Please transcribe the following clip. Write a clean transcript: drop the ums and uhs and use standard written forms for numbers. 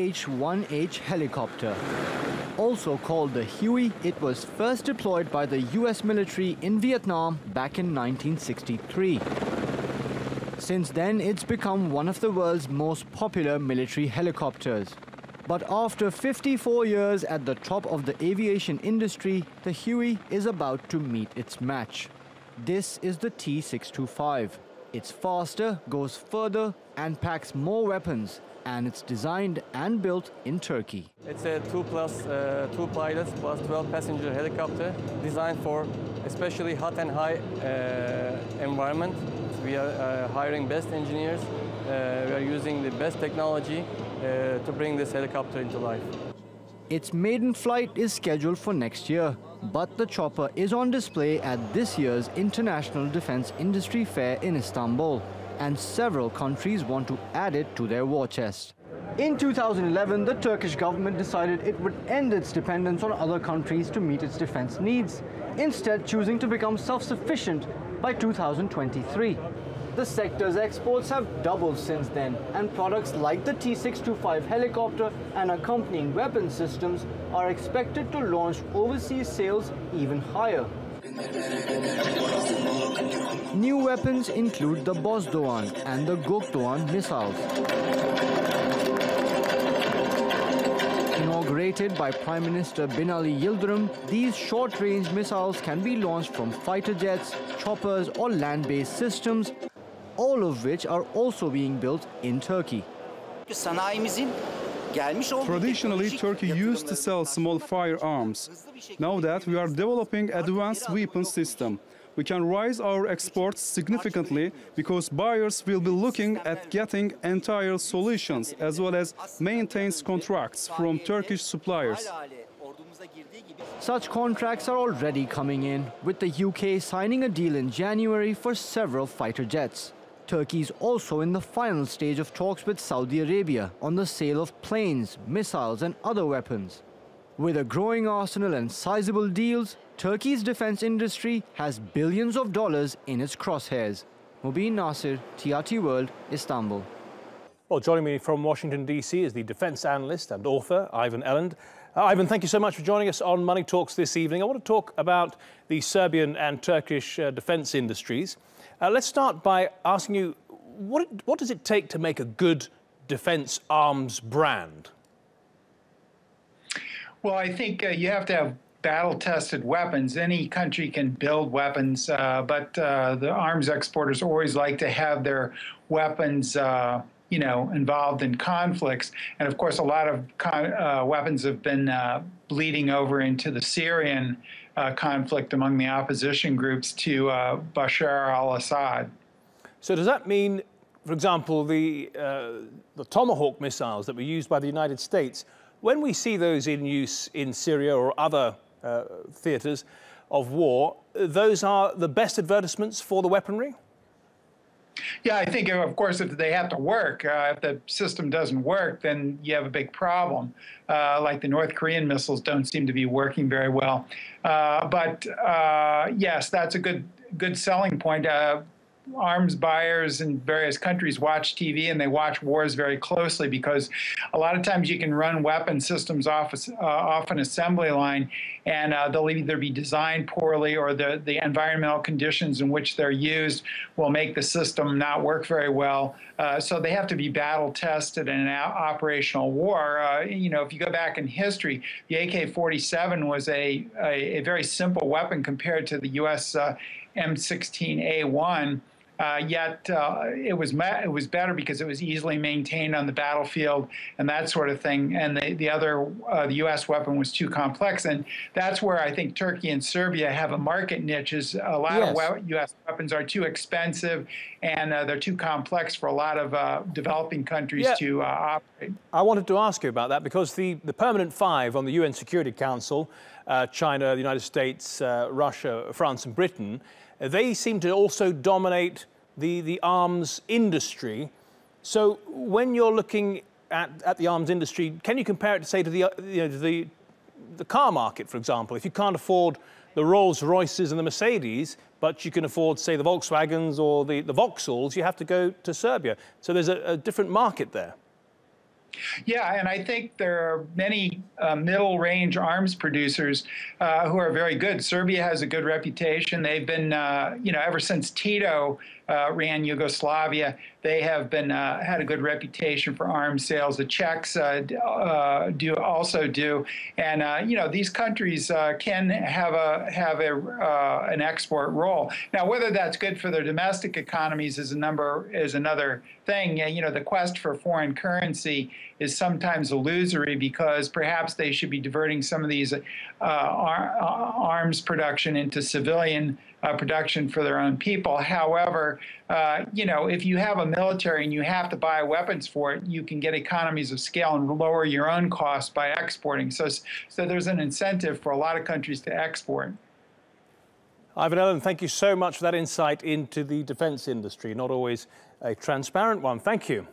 UH-1H helicopter. Also called the Huey, it was first deployed by the US military in Vietnam back in 1963. Since then, it's become one of the world's most popular military helicopters. But after 54 years at the top of the aviation industry, the Huey is about to meet its match. This is the T-625. It's faster, goes further, and packs more weapons. And it's designed and built in Turkey. It's a 2 pilots plus 12 passenger helicopter designed for especially hot and high environment. We are hiring best engineers. We are using the best technology to bring this helicopter into life. Its maiden flight is scheduled for next year, but the chopper is on display at this year's International Defense Industry Fair in Istanbul, and several countries want to add it to their war chest. In 2011, the Turkish government decided it would end its dependence on other countries to meet its defense needs, instead choosing to become self-sufficient by 2023. The sector's exports have doubled since then, and products like the T-625 helicopter and accompanying weapon systems are expected to launch overseas sales even higher. New weapons include the Bozdoğan and the Gökdoğan missiles. Inaugurated by Prime Minister Binali Yildirim, these short-range missiles can be launched from fighter jets, choppers or land-based systems, all of which are also being built in Turkey. Traditionally, Turkey used to sell small firearms. Now that we are developing advanced weapon system, we can raise our exports significantly because buyers will be looking at getting entire solutions as well as maintenance contracts from Turkish suppliers. Such contracts are already coming in, with the UK signing a deal in January for several fighter jets. Turkey is also in the final stage of talks with Saudi Arabia on the sale of planes, missiles and other weapons. With a growing arsenal and sizable deals, Turkey's defense industry has billions of dollars in its crosshairs. Mubin Nasir, TRT World, Istanbul. Well, joining me from Washington, D.C. is the defense analyst and author, Ivan Elland. Ivan, thank you so much for joining us on Money Talks this evening. I want to talk about the Serbian and Turkish defense industries. Let's start by asking you, what does it take to make a good defense arms brand? Well, I think you have to have battle-tested weapons. Any country can build weapons, but the arms exporters always like to have their weapons involved in conflicts. And of course, a lot of weapons have been bleeding over into the Syrian conflict among the opposition groups to Bashar al-Assad. So does that mean, for example, the Tomahawk missiles that were used by the United States, when we see those in use in Syria or other theatres of war, those are the best advertisements for the weaponry? Yeah, I think, of course, if they have to work, if the system doesn't work, then you have a big problem. Like the North Korean missiles don't seem to be working very well. But yes, that's a good selling point. Arms buyers in various countries watch TV and they watch wars very closely because a lot of times you can run weapon systems off an assembly line and they'll either be designed poorly or the environmental conditions in which they're used will make the system not work very well. So they have to be battle tested in an operational war. If you go back in history, the AK-47 was a very simple weapon compared to the U.S. M16A1. Yet it was better because it was easily maintained on the battlefield and that sort of thing. And the U.S. weapon was too complex. And that's where I think Turkey and Serbia have a market niche. Is a lot of U.S. weapons are too expensive and they're too complex for a lot of developing countries to operate. I wanted to ask you about that because the permanent five on the UN Security Council, China, the United States, Russia, France and Britain, they seem to also dominate the arms industry. So when you're looking at the arms industry, can you compare it, say, to the car market, for example? If you can't afford the Rolls-Royces and the Mercedes, but you can afford, say, the Volkswagens or the Vauxhalls, you have to go to Serbia. So there's a different market there. Yeah, and I think there are many middle-range arms producers who are very good. Serbia has a good reputation. They've been, ever since Tito ran Yugoslavia, they have been had a good reputation for arms sales. The Czechs also do, and these countries can have an export role. Now, whether that's good for their domestic economies is another thing. The quest for foreign currency is sometimes illusory because perhaps they should be diverting some of these arms production into civilian production for their own people. However, if you have a military and you have to buy weapons for it, you can get economies of scale and lower your own costs by exporting. So there's an incentive for a lot of countries to export. Ivan Ellen, thank you so much for that insight into the defence industry. Not always a transparent one. Thank you.